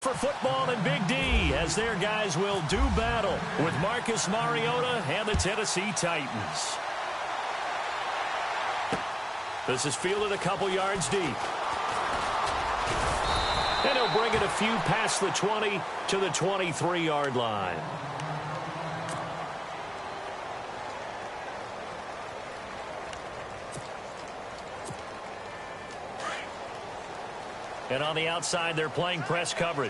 For football and Big D, as their guys will do battle with Marcus Mariota and the Tennessee Titans. This is fielded a couple yards deep. And he'll bring it a few past the 20 to the 23-yard line. And on the outside, they're playing press coverage.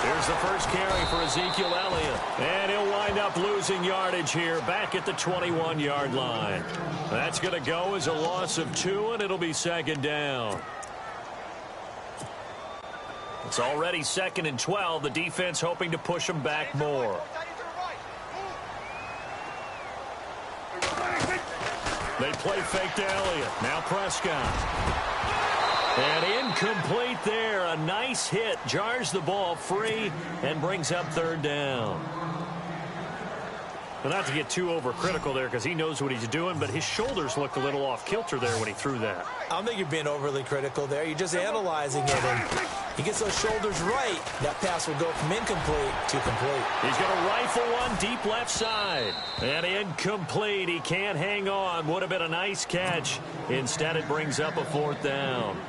Here's the first carry for Ezekiel Elliott. And he'll wind up losing yardage here back at the 21-yard line. That's going to go as a loss of 2, and it'll be second down. It's already 2nd and 12. The defense hoping to push them back more. They play fake to Elliott. Now Prescott. And incomplete there. A nice hit. Jars the ball free and brings up third down. Well, not to get too overcritical there because he knows what he's doing, but his shoulders looked a little off kilter there when he threw that. I don't think you're being overly critical there. You're just analyzing it, and he gets those shoulders right. That pass will go from incomplete to complete. He's going to rifle one deep left side. And incomplete. He can't hang on. Would have been a nice catch. Instead, it brings up a fourth down.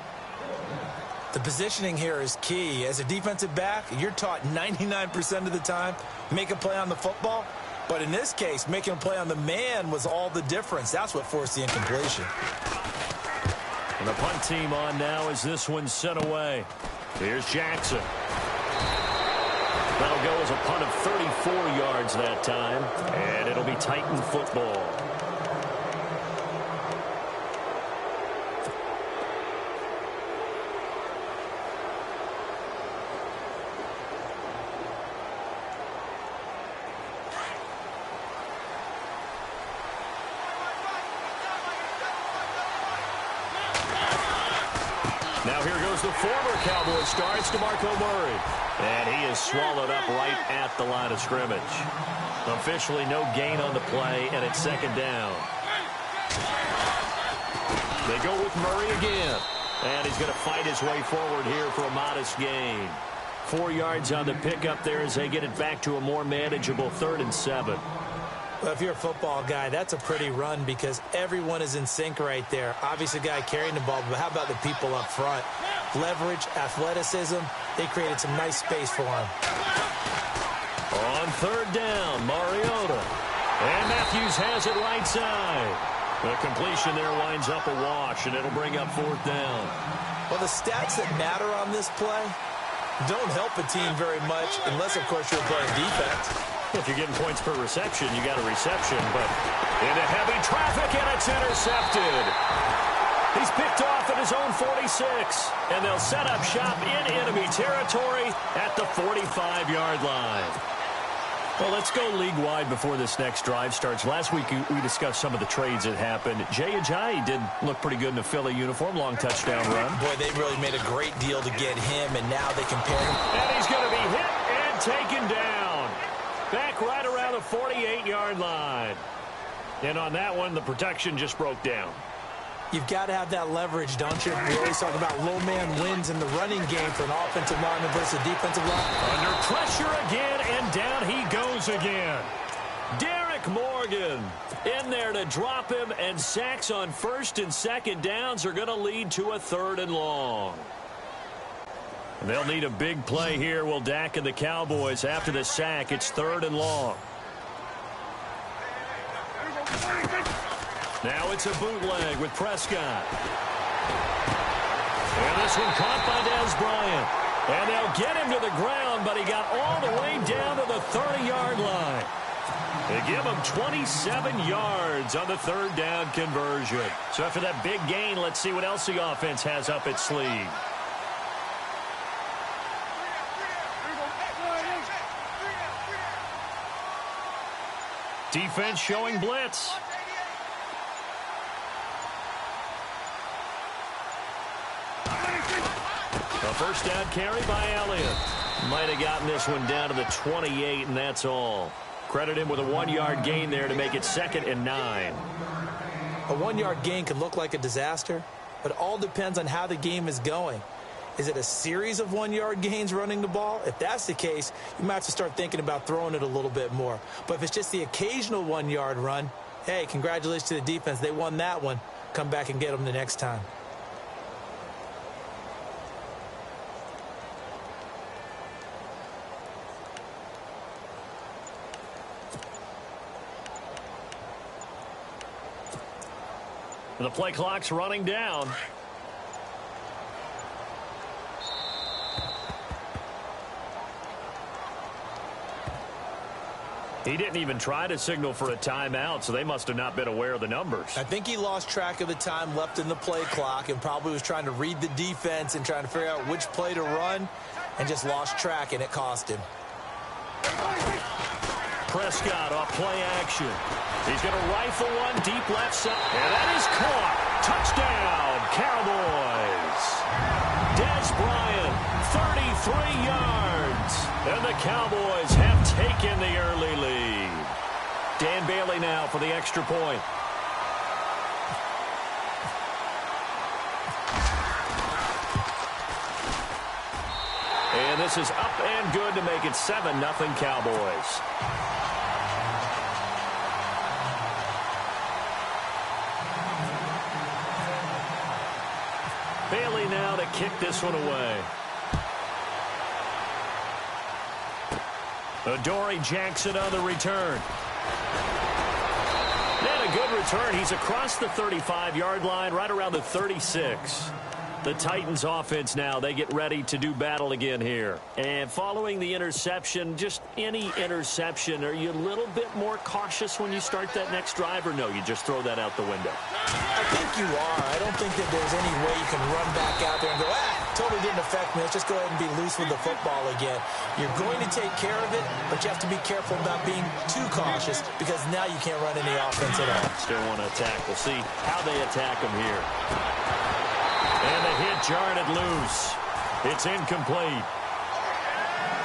The positioning here is key. As a defensive back, you're taught 99% of the time, make a play on the football. But in this case, making a play on the man was all the difference. That's what forced the incompletion. And the punt team on now as this one's sent away. Here's Jackson. That'll go as a punt of 34 yards that time. And it'll be Titan football. Now here goes the former Cowboy star, it's DeMarco Murray. And he is swallowed up right at the line of scrimmage. Officially no gain on the play, and it's second down. They go with Murray again. And he's going to fight his way forward here for a modest gain. 4 yards on the pickup there as they get it back to a more manageable 3rd and 7. Well, if you're a football guy, that's a pretty run because everyone is in sync right there. Obviously, the guy carrying the ball, but how about the people up front? Leverage, athleticism, they created some nice space for him. On 3rd down, Mariota. And Matthews has it right side. The completion there winds up a wash, and it'll bring up 4th down. Well, the stats that matter on this play don't help a team very much unless, of course, you're playing defense. If you're getting points per reception, you got a reception, but into heavy traffic, and it's intercepted. He's picked off at his own 46, and they'll set up shop in enemy territory at the 45-yard line. Well, let's go league-wide before this next drive starts. Last week, we discussed some of the trades that happened. Jay Ajayi did look pretty good in a Philly uniform, long touchdown run. Boy, they really made a great deal to get him, and now they compare him. And he's going to be hit and taken down. Back right around the 48-yard line. And on that one, the protection just broke down. You've got to have that leverage, don't you? We always talk about low man wins in the running game for an offensive lineman versus a defensive line. Under pressure again, and down he goes again. Derek Morgan in there to drop him, and sacks on 1st and 2nd downs are going to lead to a 3rd and long. They'll need a big play here, will Dak and the Cowboys. After the sack, it's 3rd and long. Now it's a bootleg with Prescott. And this one caught by Dez Bryant. And they'll get him to the ground, but he got all the way down to the 30-yard line. They give him 27 yards on the 3rd down conversion. So after that big gain, let's see what else the offense has up its sleeve. Defense showing blitz. A 1st down carry by Elliott. Might have gotten this one down to the 28, and that's all. Credit him with a 1-yard gain there to make it 2nd and 9. A 1-yard gain can look like a disaster, but it all depends on how the game is going. Is it a series of 1-yard gains running the ball? If that's the case, you might have to start thinking about throwing it a little bit more. But if it's just the occasional 1-yard run, hey, congratulations to the defense. They won that one. Come back and get them the next time. The play clock's running down. He didn't even try to signal for a timeout, so they must have not been aware of the numbers. I think he lost track of the time left in the play clock and probably was trying to read the defense and trying to figure out which play to run and just lost track, and it cost him. Prescott off play action. He's going to rifle one deep left side. And that is caught. Touchdown, Cowboys. Dez Bryant, 33 yards. And the Cowboys have taken the early lead. Dan Bailey now for the extra point. And this is up and good to make it 7-0 Cowboys. Bailey now to kick this one away. Adoree Jackson on the return. And a good return. He's across the 35-yard line, right around the 36. The Titans offense now, they get ready to do battle again here. And following the interception, just any interception, are you a little bit more cautious when you start that next drive, or no, you just throw that out the window? I think you are. I don't think that there's any way you can run back out there and go, totally didn't affect me. Let's just go ahead and be loose with the football again. You're going to take care of it, but you have to be careful about being too cautious because now you can't run any offense at all. Still want to attack. We'll see how they attack them here. And the hit jarred it loose. It's incomplete.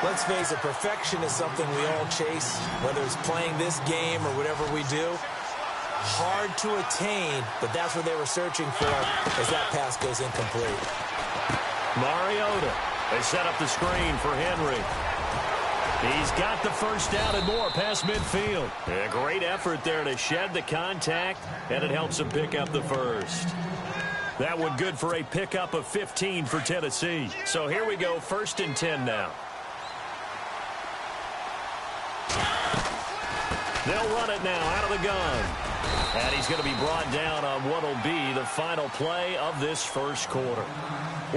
Let's face it, perfection is something we all chase, whether it's playing this game or whatever we do. Hard to attain, but that's what they were searching for as that pass goes incomplete. Mariota. They set up the screen for Henry. He's got the first down and more past midfield. A great effort there to shed the contact, and it helps him pick up the first. That one good for a pickup of 15 for Tennessee. So here we go, 1st and 10 now. They'll run it now out of the gun. And he's going to be brought down on what will be the final play of this first quarter.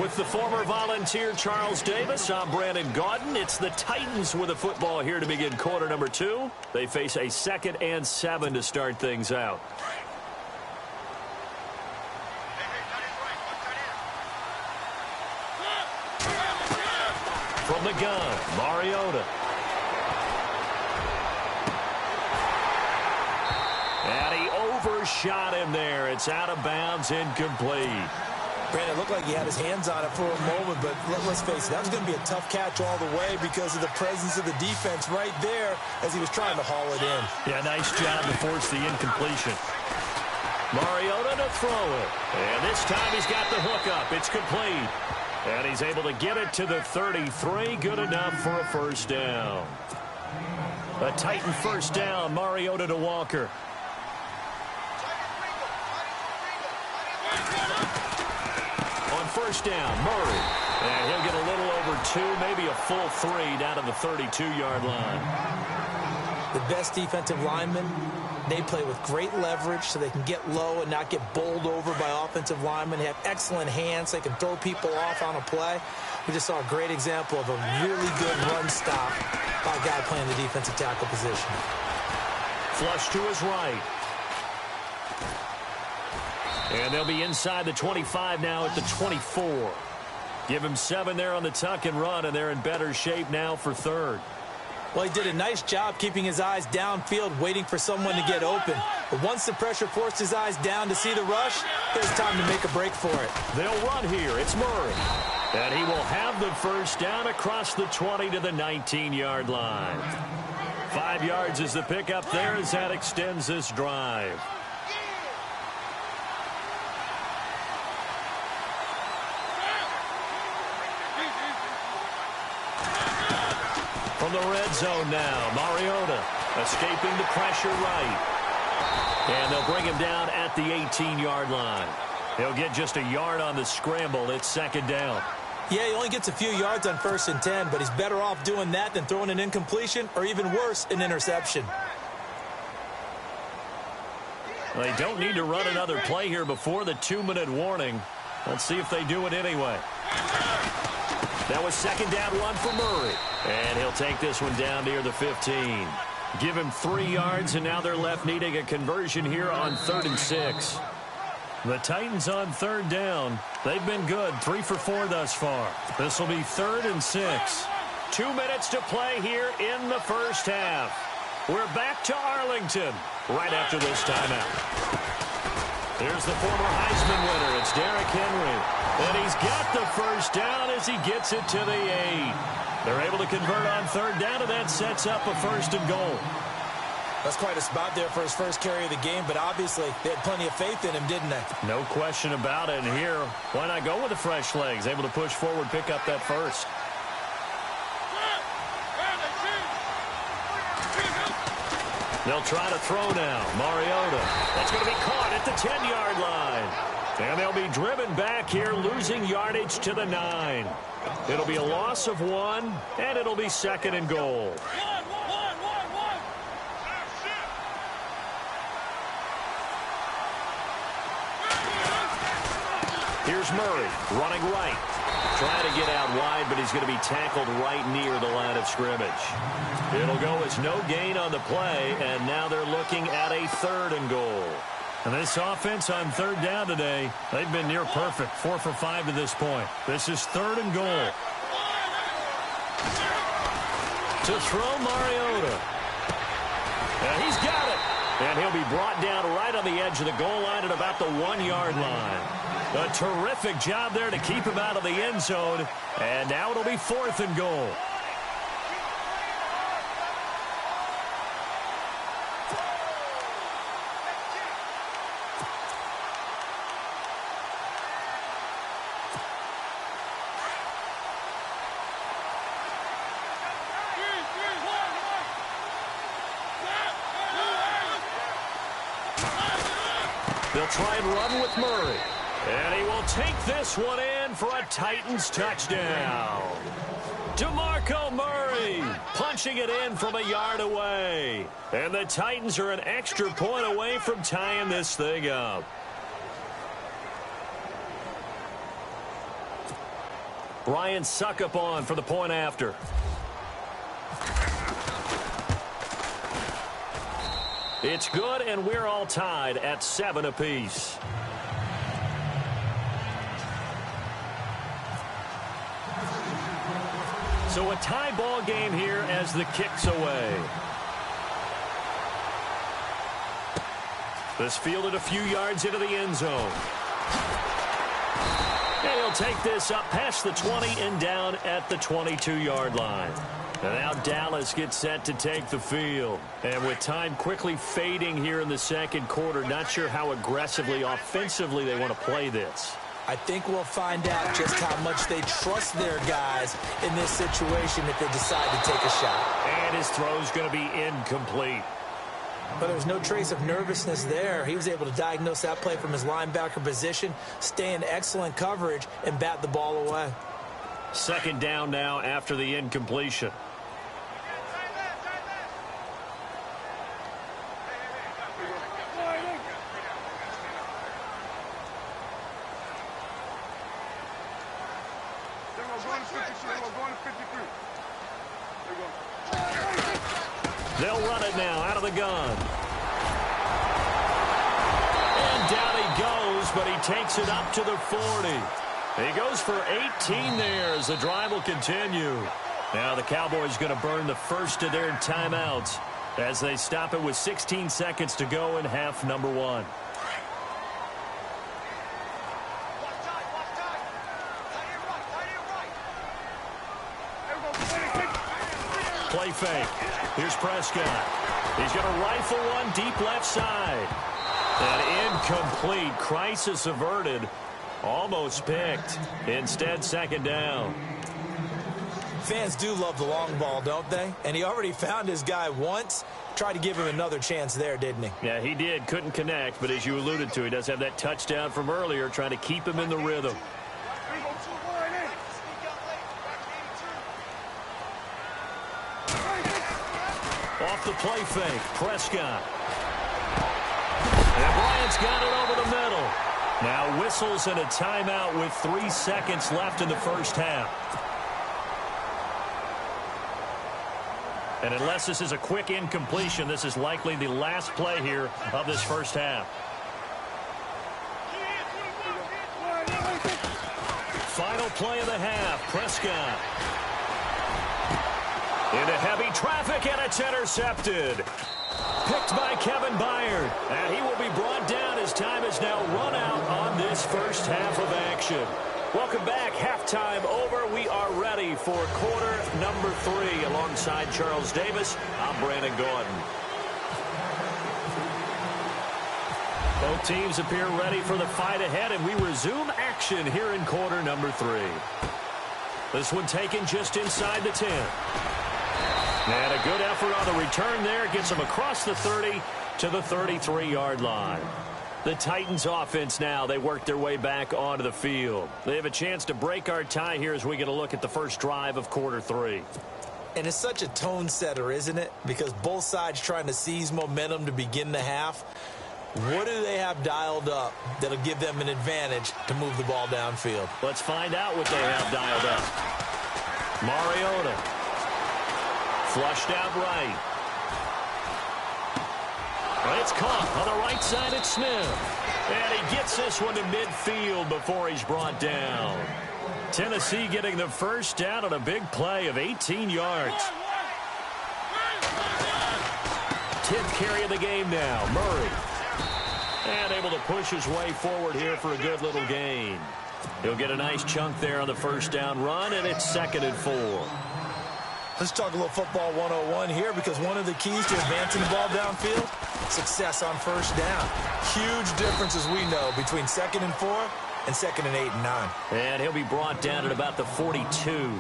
With the former Volunteer Charles Davis, I'm Brandon Gaudin. It's the Titans with the football here to begin quarter number 2. They face a 2nd and 7 to start things out. From the gun, Mariota. And he overshot him there. It's out of bounds, incomplete. Brandon, it looked like he had his hands on it for a moment, but let's face it, that was going to be a tough catch all the way because of the presence of the defense right there as he was trying to haul it in. Yeah, nice job to force the incompletion. Mariota to throw it. And this time he's got the hook up. It's complete. And he's able to get it to the 33. Good enough for a first down. A Titan first down. Mariota to Walker. On first down, Murray. And he'll get a little over 2, maybe a full 3 down to the 32-yard line. The best defensive linemen, they play with great leverage so they can get low and not get bowled over by offensive linemen. They have excellent hands. They can throw people off on a play. We just saw a great example of a really good run stop by a guy playing the defensive tackle position. Flush to his right. And they'll be inside the 25 now at the 24. Give him 7 there on the tuck and run, and they're in better shape now for 3rd. Well, he did a nice job keeping his eyes downfield, waiting for someone to get open. But once the pressure forced his eyes down to see the rush, it was time to make a break for it. They'll run here. It's Murray. And he will have the first down across the 20 to the 19-yard line. 5 yards is the pickup there as that extends this drive. From the red zone now, Mariota escaping the pressure right. And they'll bring him down at the 18-yard line. He'll get just a yard on the scramble. It's second down. Yeah, he only gets a few yards on 1st and 10, but he's better off doing that than throwing an incompletion or even worse, an interception. They don't need to run another play here before the 2-minute warning. Let's see if they do it anyway. That was second down run for Murray. And he'll take this one down near the 15. Give him 3 yards, and now they're left needing a conversion here on 3rd and 6. The Titans on 3rd down. They've been good, 3 for 4 thus far. This will be 3rd and 6. 2 minutes to play here in the first half. We're back to Arlington right after this timeout. Here's the former Heisman winner. It's Derrick Henry. And he's got the first down as he gets it to the 8. They're able to convert on 3rd down, and that sets up a 1st and goal. That's quite a spot there for his first carry of the game, but obviously they had plenty of faith in him, didn't they? No question about it. And here, why not go with the fresh legs? Able to push forward, pick up that first. They'll try to throw now. Mariota. That's going to be caught at the 10-yard line. And they'll be driven back here, losing yardage to the 9. It'll be a loss of 1, and it'll be 2nd and goal. Here's Murray running right. Trying to get out wide, but he's going to be tackled right near the line of scrimmage. It'll go as no gain on the play, and now they're looking at a 3rd and goal. And this offense on 3rd down today, they've been near perfect, 4 for 5 to this point. This is 3rd and goal. To throw Mariota. And he's got it. And he'll be brought down right on the edge of the goal line at about the 1-yard line. A terrific job there to keep him out of the end zone. And now it'll be 4th and goal. They'll try and run with Murray. And he will take this one in for a Titans touchdown. DeMarco Murray punching it in from a yard away. And the Titans are an extra point away from tying this thing up. Ryan Suckup on for the point after. It's good, and we're all tied at 7 apiece. So a tie ball game here as the kick's away. This fielded a few yards into the end zone. And he'll take this up past the 20 and down at the 22-yard line. And now Dallas gets set to take the field. And with time quickly fading here in the second quarter, not sure how aggressively, offensively they want to play this. I think we'll find out just how much they trust their guys in this situation if they decide to take a shot. And his throw's going to be incomplete. But there was no trace of nervousness there. He was able to diagnose that play from his linebacker position, stay in excellent coverage, and bat the ball away. Second down now after the incompletion. They'll run it now out of the gun. And down he goes, but he takes it up to the 40. He goes for 18 there as the drive will continue. Now the Cowboys going to burn the first of their timeouts as they stop it with 16 seconds to go in half number 1. play fake. Here's Prescott. He's going to rifle one deep left side. An incomplete. Crisis averted. Almost picked. Instead, second down. Fans do love the long ball, don't they? And he already found his guy once. Tried to give him another chance there, didn't he? Yeah, he did. Couldn't connect, but as you alluded to, he does have that touchdown from earlier, trying to keep him in the rhythm. Off the play fake, Prescott. And Bryant's got it over the middle. Now whistles and a timeout with 3 seconds left in the first half. And unless this is a quick incompletion, this is likely the last play here of this first half. Final play of the half, Prescott. Into heavy traffic, and it's intercepted. Picked by Kevin Byard. And he will be brought down as time is now run out on this first half of action. Welcome back. Halftime over. We are ready for quarter number 3. Alongside Charles Davis, I'm Brandon Gordon. Both teams appear ready for the fight ahead, and we resume action here in quarter number 3. This one taken just inside the 10. And a good effort on the return there. Gets them across the 30 to the 33-yard line. The Titans offense now, they work their way back onto the field. They have a chance to break our tie here as we get a look at the first drive of quarter 3. And it's such a tone setter, isn't it? Because both sides trying to seize momentum to begin the half. What do they have dialed up that'll give them an advantage to move the ball downfield? Let's find out what they have dialed up. Mariota. Flushed out right. It's caught on the right side at Smith. And he gets this one to midfield before he's brought down. Tennessee getting the first down on a big play of 18 yards. 10th carry of the game now, Murray. And able to push his way forward here for a good little gain. He'll get a nice chunk there on the first down run, and it's 2nd and 4. Let's talk a little football 101 here, because one of the keys to advancing the ball downfield, success on first down. Huge difference, as we know, between 2nd and 4 and 2nd and 8 and 9. And he'll be brought down at about the 42.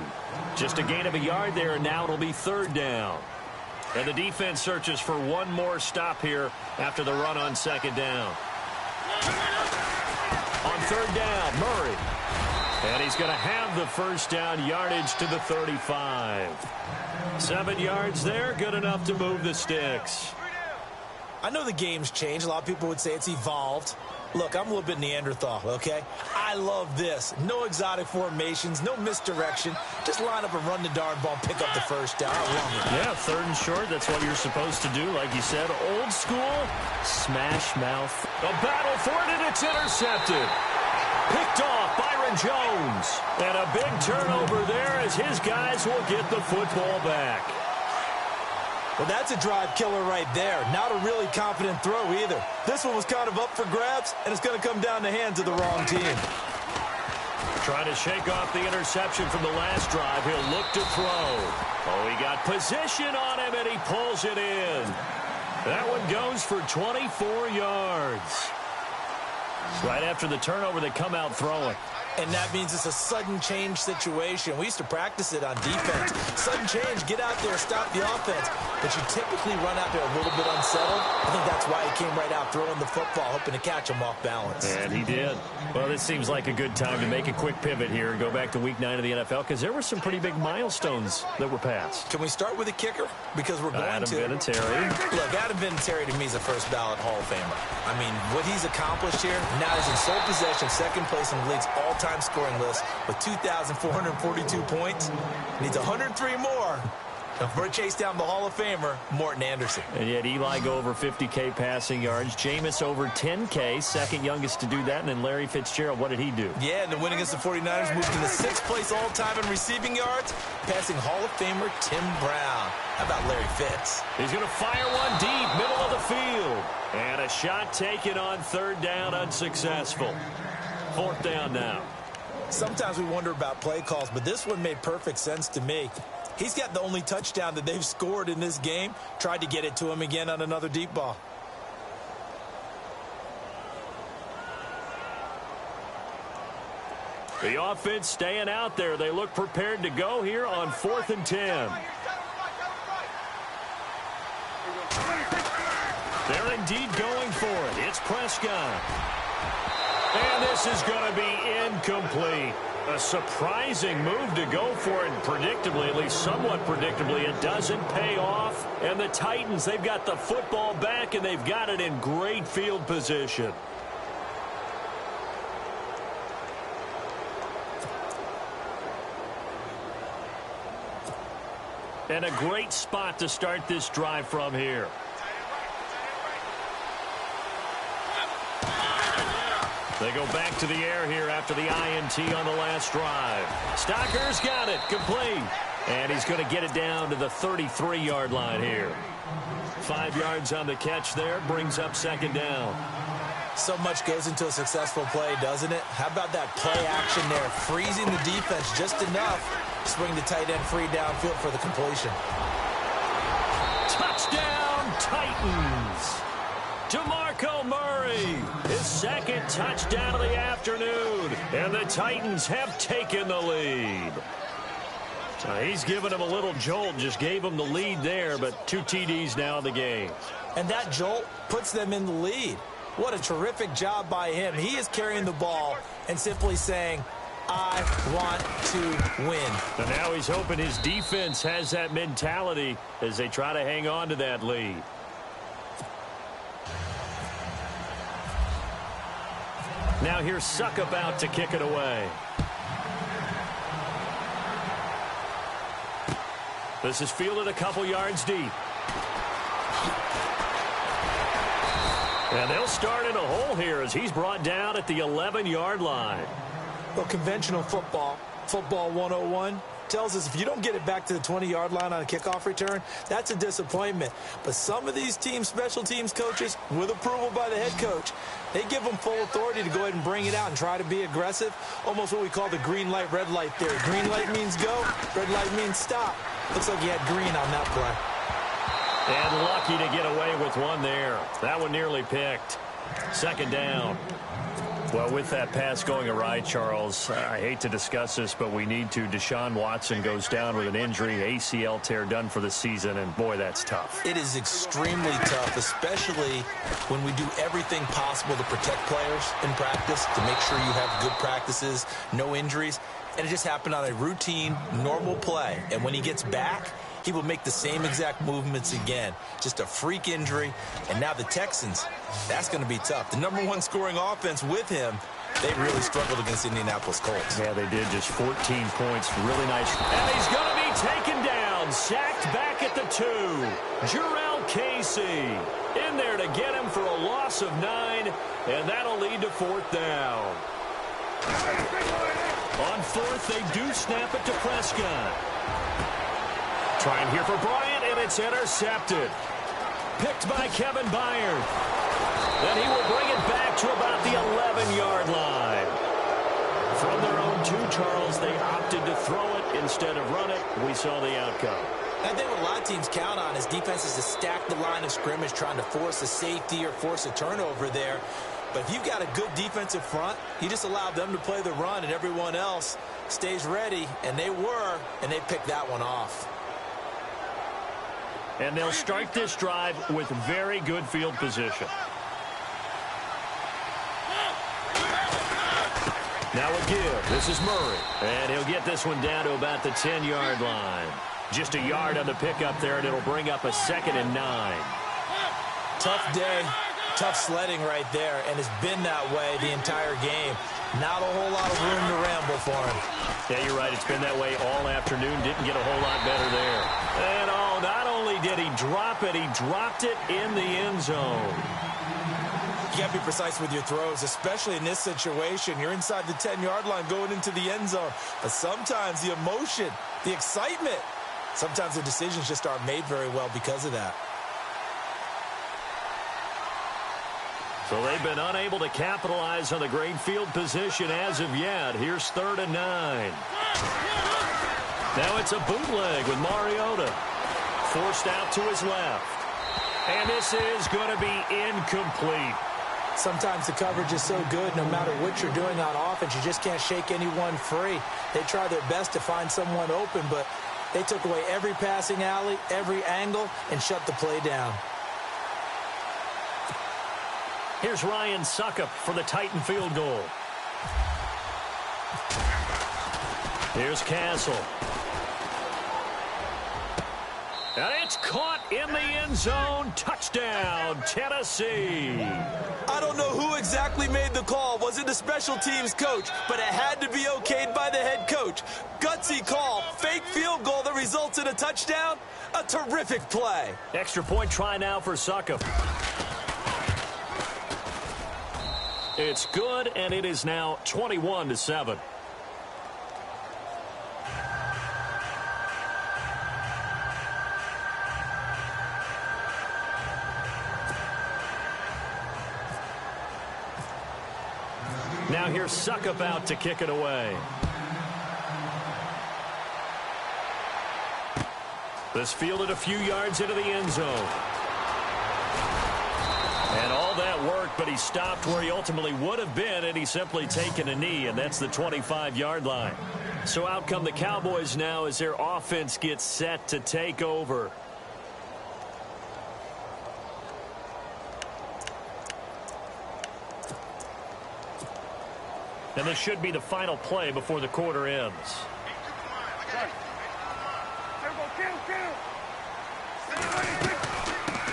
Just a gain of a yard there, and now it'll be 3rd down. And the defense searches for one more stop here after the run on 2nd down. On 3rd down, Murray. And he's going to have the first down, yardage to the 35. 7 yards there, good enough to move the sticks. I know the game's changed. A lot of people would say it's evolved. Look, I'm a little bit Neanderthal, okay? I love this. No exotic formations, no misdirection. Just line up and run the darn ball and pick up the first down. I love it. Yeah, 3rd and short, that's what you're supposed to do. Like you said, old school, smash mouth. A battle for it, and it's intercepted. Picked off Byron Jones. And a big turnover there as his guys will get the football back. Well, that's a drive killer right there. Not a really confident throw either. This one was kind of up for grabs, and it's going to come down the hands of the wrong team. Trying to shake off the interception from the last drive. He'll look to throw. Oh, he got position on him, and he pulls it in. That one goes for 24 yards. Right after the turnover, they come out throwing. And that means it's a sudden change situation. We used to practice it on defense. Sudden change, get out there, stop the offense. But you typically run out there a little bit unsettled. I think that's why he came right out throwing the football, hoping to catch him off balance. And he did. Well, this seems like a good time to make a quick pivot here and go back to Week 9 of the NFL, because there were some pretty big milestones that were passed. Can we start with a kicker? Because we're going Adam to. Vinatieri. Look, Adam Vinatieri to me is a first ballot Hall of Famer. I mean, what he's accomplished here, now he's in sole possession, 2nd place in the league's all-time scoring list with 2,442 points. Needs 103 more for a chase down the Hall of Famer, Morton Anderson. And yet Eli go over 50K passing yards. Jameis over 10K, 2nd youngest to do that. And then Larry Fitzgerald, what did he do? Yeah, and the win against the 49ers moved to the 6th place all-time in receiving yards, passing Hall of Famer Tim Brown. How about Larry Fitz? He's going to fire one deep, middle of the field. And a shot taken on 3rd down, unsuccessful. 4th down now. Sometimes we wonder about play calls, but this one made perfect sense to me. He's got the only touchdown that they've scored in this game. Tried to get it to him again on another deep ball. The offense staying out there. They look prepared to go here on 4th and 10. They're indeed going for it. It's Prescott. And this is going to be incomplete. A surprising move to go for it. Predictably, at least somewhat predictably, it doesn't pay off. And the Titans, they've got the football back, and they've got it in great field position. And a great spot to start this drive from here. They go back to the air here after the INT on the last drive. Stocker's got it, complete. And he's going to get it down to the 33-yard line here. 5 yards on the catch there, brings up 2nd down. So much goes into a successful play, doesn't it? How about that play action there? Freezing the defense just enough. Swing the tight end free downfield for the completion. Touchdown, Titans. DeMarco Murray, his 2nd touchdown of the afternoon. And the Titans have taken the lead. He's given him a little jolt, just gave him the lead there, but 2 TDs now in the game. And that jolt puts them in the lead. What a terrific job by him. He is carrying the ball and simply saying, I want to win. And now he's hoping his defense has that mentality as they try to hang on to that lead. Now here's Suck about to kick it away. This is fielded a couple yards deep. And they'll start in a hole here as he's brought down at the 11-yard line. Well, conventional football 101, tells us if you don't get it back to the 20-yard line on a kickoff return, that's a disappointment. But some of these teams, special teams coaches, with approval by the head coach, they give them full authority to go ahead and bring it out and try to be aggressive. Almost what we call the green light, red light theory. Green light means go, red light means stop. Looks like he had green on that play. And lucky to get away with one there. That one nearly picked. 2nd down. Well, with that pass going awry, Charles, I hate to discuss this, but we need to. Deshaun Watson goes down with an injury, ACL tear done for the season, and boy, that's tough. It is extremely tough, especially when we do everything possible to protect players in practice, to make sure you have good practices, no injuries, and it just happened on a routine, normal play. And when he gets back, he will make the same exact movements again. Just a freak injury. And now the Texans, that's going to be tough. The #1 scoring offense with him, they really struggled against Indianapolis Colts. Yeah, they did. Just 14 points. Really nice. And he's going to be taken down. Sacked back at the 2. Jarrell Casey in there to get him for a loss of 9. And that'll lead to 4th down. On 4th, they do snap it to Prescott. Trying here for Bryant, and it's intercepted. Picked by Kevin Byard. Then he will bring it back to about the 11-yard line. From their own 2, Charles, they opted to throw it instead of run it. We saw the outcome. I think what a lot of teams count on is defenses to stack the line of scrimmage, trying to force a safety or force a turnover there. But if you've got a good defensive front, you just allow them to play the run, and everyone else stays ready, and they were, and they picked that one off. And they'll start this drive with very good field position. Now a give. This is Murray. And he'll get this one down to about the 10-yard line. Just a yard on the pickup there, and it'll bring up a 2nd and 9. Tough day. Tough sledding right there, and it's been that way the entire game. Not a whole lot of room to ramble for him. Yeah, you're right. It's been that way all afternoon. Didn't get a whole lot better there. And not only did he drop it, he dropped it in the end zone. You got to be precise with your throws, especially in this situation. You're inside the 10-yard line going into the end zone. But sometimes the emotion, the excitement, sometimes the decisions just aren't made very well because of that. So they've been unable to capitalize on the great field position as of yet. Here's 3rd and 9. Now it's a bootleg with Mariota. Forced out to his left. And this is going to be incomplete. Sometimes the coverage is so good, no matter what you're doing on offense, you just can't shake anyone free. They try their best to find someone open, but they took away every passing alley, every angle, and shut the play down. Here's Ryan Suckup for the Titan field goal. Here's Castle. And it's caught in the end zone. Touchdown, Tennessee. I don't know who exactly made the call. Was it the special teams coach? But it had to be okayed by the head coach. Gutsy call. Fake field goal that results in a touchdown. A terrific play. Extra point try now for Suckup. It's good, and it is now 21-7. Now here's Suckup out to kick it away. This fielded a few yards into the end zone. And all that worked, but he stopped where he ultimately would have been, and he's simply taken a knee, and that's the 25-yard line. So out come the Cowboys now as their offense gets set to take over. And this should be the final play before the quarter ends.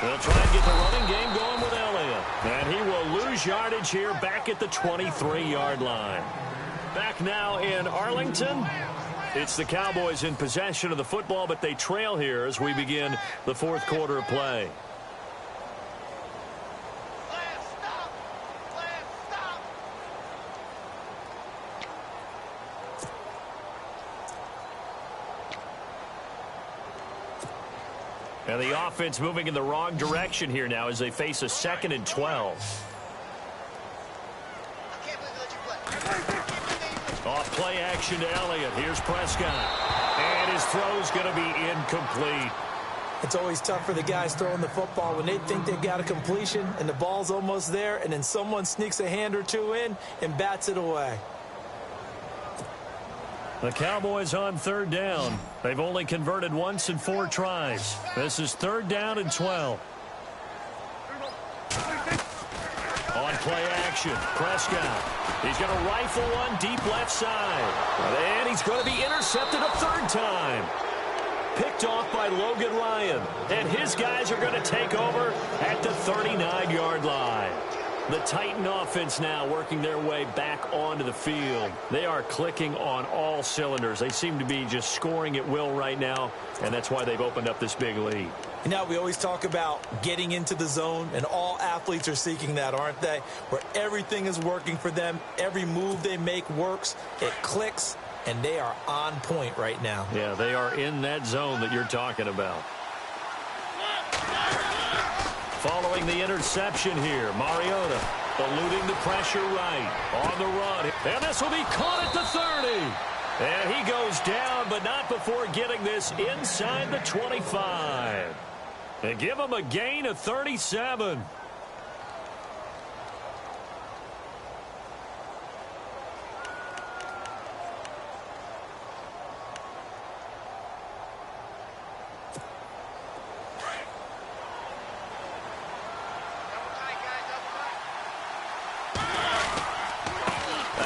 They'll try and get the running game going with Elliott. And he will lose yardage here back at the 23-yard line. Back now in Arlington. It's the Cowboys in possession of the football, but they trail here as we begin the fourth quarter of play. And the offense moving in the wrong direction here now as they face a 2nd and 12. Off play action to Elliott. Here's Prescott. And his throw's going to be incomplete. It's always tough for the guys throwing the football when they think they've got a completion and the ball's almost there, and then someone sneaks a hand or two in and bats it away. The Cowboys on 3rd down. They've only converted once in 4 tries. This is 3rd down and 12. On play action, Prescott. He's going to rifle one deep left side. And he's going to be intercepted a 3rd time. Picked off by Logan Ryan. And his guys are going to take over at the 39-yard line. The Titan offense now working their way back onto the field. They are clicking on all cylinders. They seem to be just scoring at will right now, and that's why they've opened up this big lead. You know, we always talk about getting into the zone, and all athletes are seeking that, aren't they? Where everything is working for them. Every move they make works. It clicks, and they are on point right now. Yeah, they are in that zone that you're talking about. Following the interception here, Mariota eluding the pressure right on the run. And this will be caught at the 30. And he goes down, but not before getting this inside the 25. And give him a gain of 37.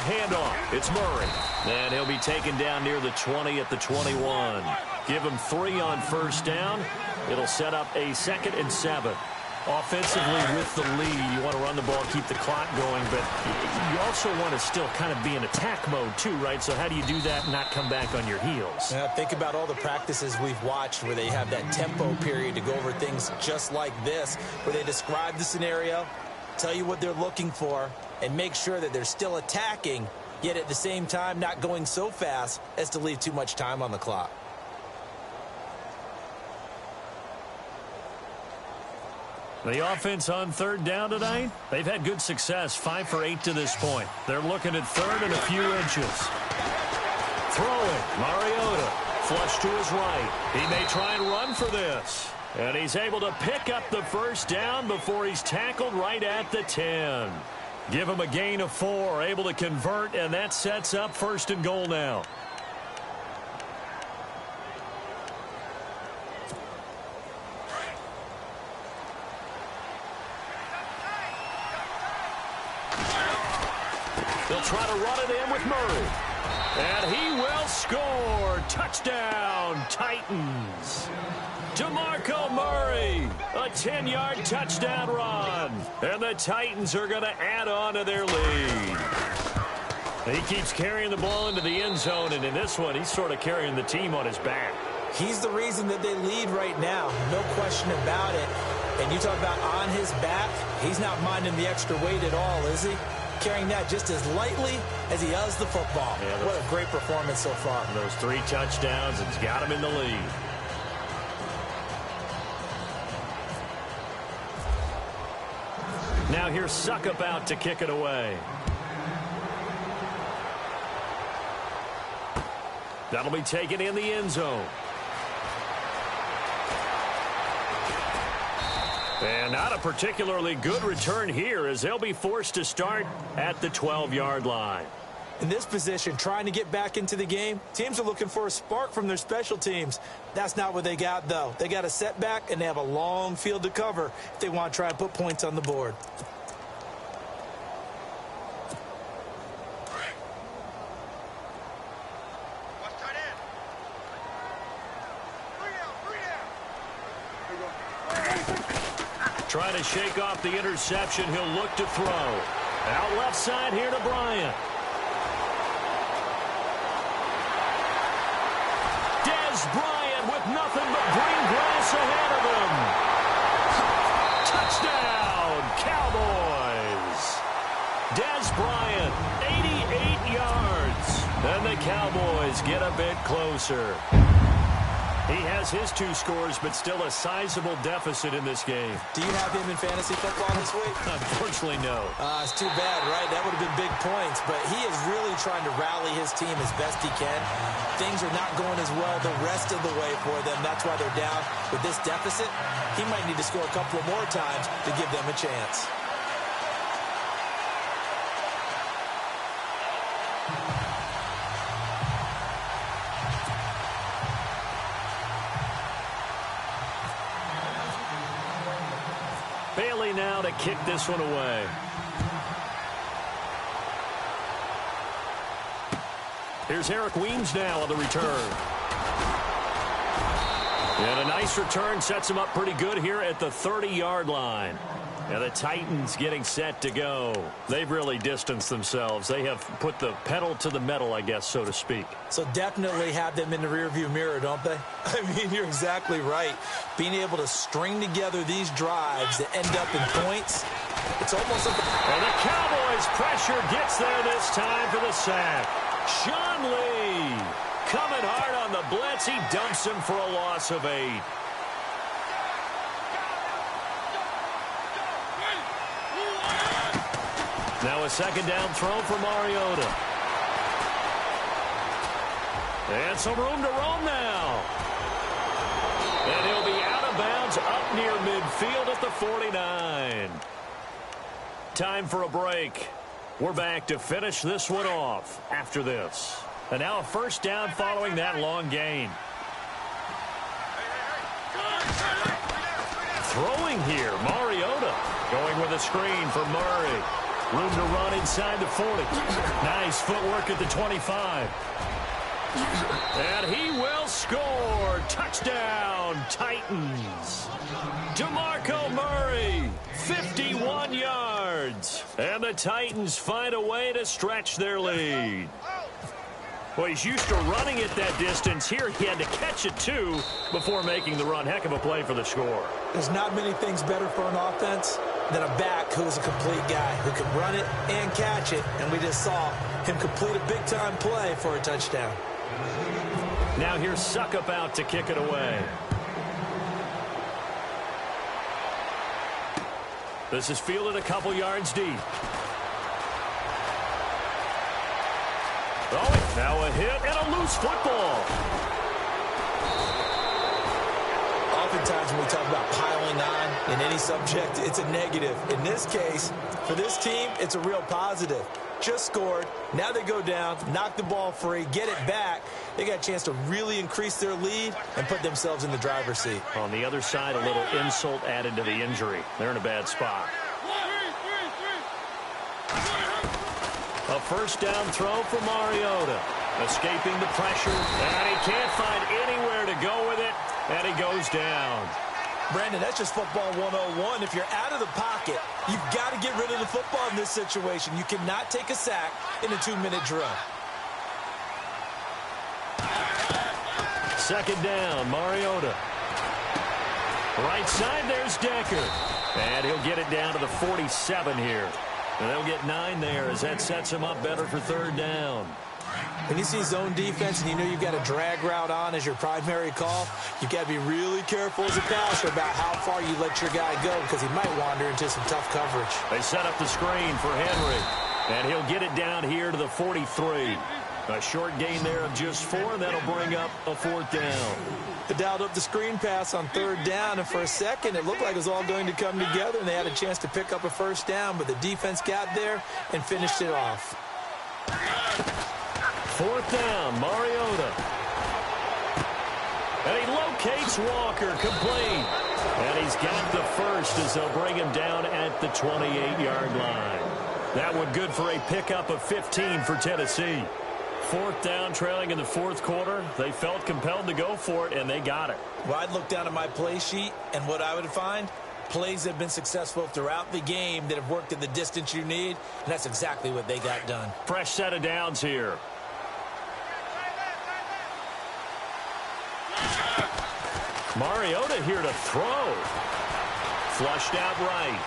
Handoff. It's Murray. And he'll be taken down near the 20 at the 21. Give him 3 on 1st down. It'll set up a 2nd and 7. Offensively with the lead, you want to run the ball, keep the clock going, but you also want to still kind of be in attack mode too, right? So how do you do that and not come back on your heels? Yeah, think about all the practices we've watched where they have that tempo period to go over things just like this, where they describe the scenario, tell you what they're looking for, and make sure that they're still attacking, yet at the same time not going so fast as to leave too much time on the clock. The offense on 3rd down tonight, they've had good success, 5 for 8 to this point. They're looking at 3rd and a few inches. Throwing, Mariota Flush to his right. He may try and run for this. And he's able to pick up the first down before he's tackled right at the 10. Give him a gain of 4, able to convert, and that sets up 1st and goal now. They'll try to run it in with Murray. And he will score. Touchdown, Titans. DeMarco Murray, a 10-yard touchdown run. And the Titans are going to add on to their lead. He keeps carrying the ball into the end zone, and in this one, he's sort of carrying the team on his back. He's the reason that they lead right now. No question about it. And you talk about on his back, he's not minding the extra weight at all, is he? Carrying that just as lightly as he does the football. Yeah, what a great performance so far. Those 3 touchdowns, it's got him in the lead. Now here's Suckup out to kick it away. That'll be taken in the end zone. And not a particularly good return here as they'll be forced to start at the 12-yard line. In this position, trying to get back into the game, teams are looking for a spark from their special teams. That's not what they got, though. They got a setback, and they have a long field to cover if they want to try and put points on the board. Trying to shake off the interception. He'll look to throw. Out left side here to Bryant. Dez Bryant with nothing but green grass ahead of him. Touchdown, Cowboys. Dez Bryant, 88 yards. And the Cowboys get a bit closer. He has his 2 scores, but still a sizable deficit in this game. Do you have him in fantasy football this week? Unfortunately, no. It's too bad, right? That would have been big points, but he is really trying to rally his team as best he can. Things are not going as well the rest of the way for them. That's why they're down. With this deficit, he might need to score a couple of more times to give them a chance. Bailey now to kick this one away. Here's Eric Weems now on the return. And a nice return sets him up pretty good here at the 30-yard line. And the Titans getting set to go. They've really distanced themselves. They have put the pedal to the metal, I guess, so to speak. So definitely have them in the rearview mirror, don't they? I mean, you're exactly right. Being able to string together these drives that end up in points, it's almost like... And the Cowboys' pressure gets there this time for the sack. Sean Lee coming hard on the blitz. He dumps him for a loss of 8. Now a second down throw for Mariota. And some room to roam now. And he'll be out of bounds up near midfield at the 49. Time for a break. We're back to finish this one off after this. And now a first down following that long gain. Throwing here, Mariota going with a screen for Murray. Room to run inside the 40. Nice footwork at the 25. And he will score. Touchdown, Titans. DeMarco Murray, 51 yards. And the Titans find a way to stretch their lead. Well, he's used to running it that distance. Here he had to catch it, too, before making the run. Heck of a play for the score. There's not many things better for an offense than a back who's a complete guy who can run it and catch it. And we just saw him complete a big-time play for a touchdown. Now here's Suckup out to kick it away. This is fielded a couple yards deep. Oh, now a hit and a loose football. Oftentimes when we talk about piling on in any subject, it's a negative. In this case, for this team, it's a real positive. Just scored. Now they go down, knock the ball free, get it back. They got a chance to really increase their lead and put themselves in the driver's seat. On the other side, a little insult added to the injury. They're in a bad spot. A first down throw for Mariota. Escaping the pressure, and he can't find anywhere to go with it, and he goes down. Brandon, that's just football 101. If you're out of the pocket, you've got to get rid of the football in this situation. You cannot take a sack in a 2-minute drill. Second down, Mariota. Right side, there's Decker. And he'll get it down to the 47 here. And they'll get 9 there as that sets him up better for third down. When you see zone defense and you know you've got a drag route on as your primary call, you've got to be really careful as a passer about how far you let your guy go because he might wander into some tough coverage. They set up the screen for Henry, and he'll get it down here to the 43. A short gain there of just 4, and that'll bring up a fourth down. They dialed up the screen pass on third down, and for a second it looked like it was all going to come together, and they had a chance to pick up a first down, but the defense got there and finished it off. Fourth down, Mariota. And he locates Walker, complete. And he's got the first as they'll bring him down at the 28-yard line. That one good for a pickup of 15 for Tennessee. Fourth down, trailing in the fourth quarter. They felt compelled to go for it, and they got it. Well, I'd look down at my play sheet, and what I would find, plays that have been successful throughout the game that have worked at the distance you need, and that's exactly what they got done. Fresh set of downs here. Mariota here to throw. Flushed out right.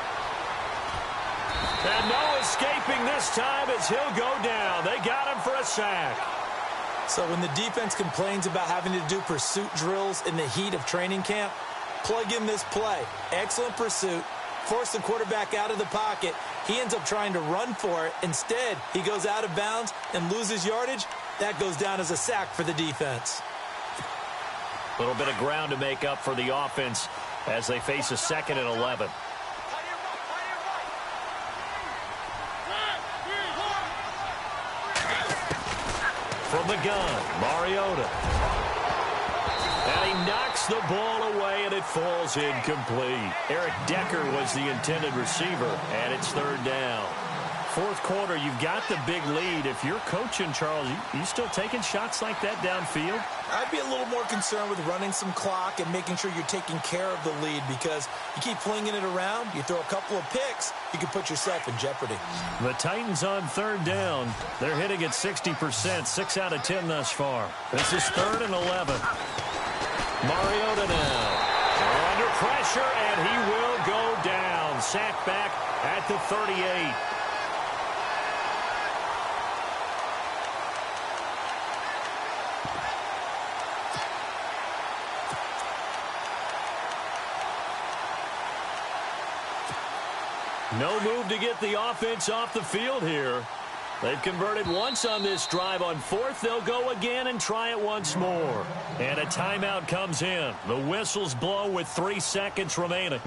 And no escaping this time as he'll go down. They got him for a sack. So when the defense complains about having to do pursuit drills in the heat of training camp, plug in this play. Excellent pursuit. Force the quarterback out of the pocket. He ends up trying to run for it. Instead, he goes out of bounds and loses yardage. That goes down as a sack for the defense. A little bit of ground to make up for the offense as they face a 2nd and 11. From the gun, Mariota. And he knocks the ball away, and it falls incomplete. Eric Decker was the intended receiver, and it's third down. Fourth quarter, you've got the big lead. If you're coaching, Charles, you still taking shots like that downfield? I'd be a little more concerned with running some clock and making sure you're taking care of the lead because you keep flinging it around, you throw a couple of picks, you can put yourself in jeopardy. The Titans on third down. They're hitting at 60%, 6 out of 10 thus far. This is 3rd and 11. Mariota now. Under pressure, and he will go down. Sacked back at the 38. No move to get the offense off the field here. They've converted once on this drive. On 4th, they'll go again and try it once more. And a timeout comes in. The whistles blow with 3 seconds remaining.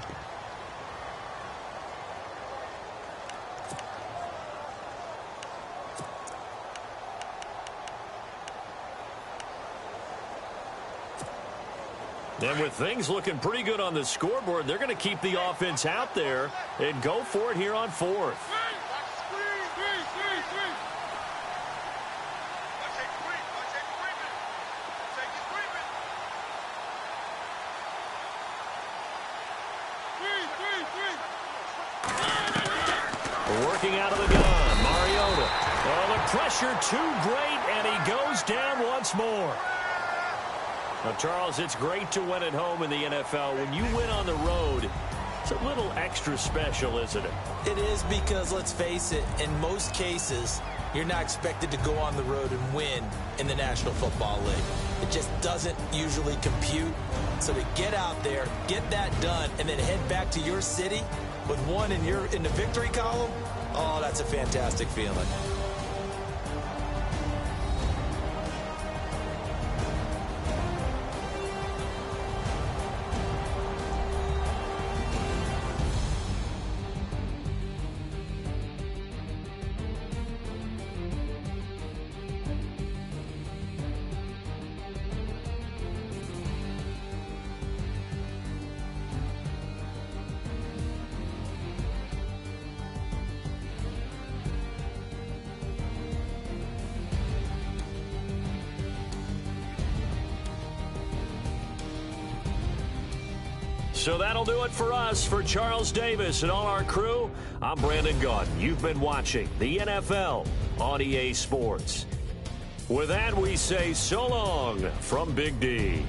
And with things looking pretty good on the scoreboard, they're going to keep the offense out there and go for it here on 4th. Working out of the gun, Mariota. Oh, the pressure too great, and he goes down once more. Now, Charles, it's great to win at home in the NFL. When you win on the road, it's a little extra special, isn't it? It is because, let's face it, in most cases, you're not expected to go on the road and win in the National Football League. It just doesn't usually compute. So to get out there, get that done, and then head back to your city with one in the victory column, oh, that's a fantastic feeling. So that'll do it for us. For Charles Davis and all our crew, I'm Brandon Gaudin. You've been watching the NFL on EA Sports. With that, we say so long from Big D.